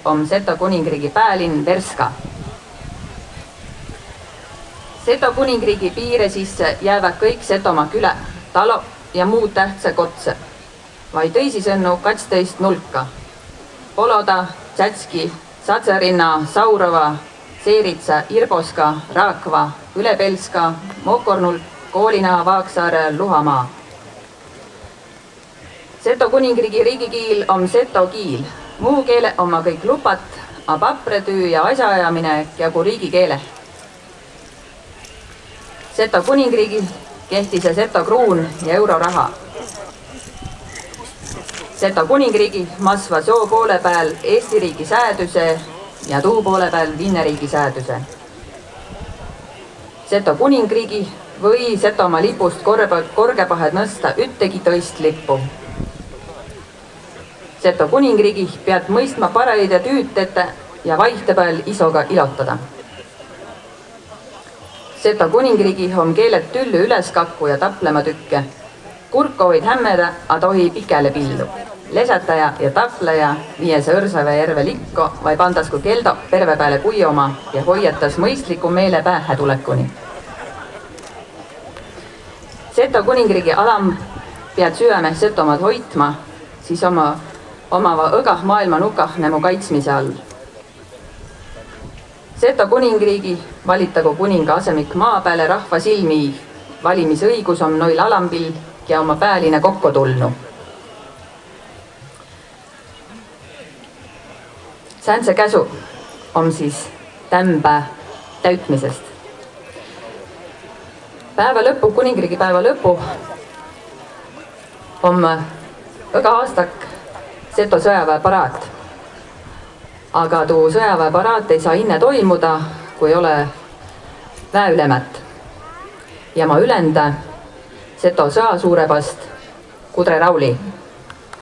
on Seto kuningriigi päälinn Värska. Seto kuningriigi piire sisse jäävad kõik Setomaa küla, talo ja muud tähtsa kotse, vaid teisisõnnu 12 nulka. Poloda, Tšatski, Satsarinna, Saurova, Seeritsa, Irboska, Raakva, Ülepelska, Mokornulk, Koolina, Vaagsaare, Luhamaa. Seto kuningriigi riigikiil on seto kiil. Muu keele oma kõik lupat, a papretöö ja asjaajamine kägu riigikeele. Seto kuningriigi kehtis seto kruun ja euroraha. Seto kuningriigi masva soo poole peal Eesti riigi sääduse ja tuu poole peal Vinne riigi sääduse. Seto kuningriigi või Setomaa lipust korgepahed nõsta üttegi tõist lippu. Seto kuningriigi pead mõistma paraid ja tüütete ja vaihte peal isoga ilotada. Seto kuningriigi on keeled tülly üleskakku ja taplema tükke. Kurko võid hämmeda, a tohi pikele pillu. Lesataja ja tapleja viie see Õrsave järve likko vai pandas kui keldo perve peale kuioma ja hoiatas mõistliku meele päähe tulekuni. Seto kuningriigi alam pead süöme Setomaad hoitma, siis omava õgah maailma nukah nemu kaitsmise all. Seto kuningriigi valitagu kuninga asemik maa peale rahva silmi, valimisõigus on noil alampill ja oma pääline kokku tulnu. Säänse käsu on siis tämba täütmisest. Päeva lõpu, kuningriigi päeva lõpu on õga aastak Seto sõjaväeparaat. Aga tuu sõjaväeparaat ei saa inne toimuda, kui ole väeülemät. Ja ma ülenda Seto sõasuurepast Kudre Rauli.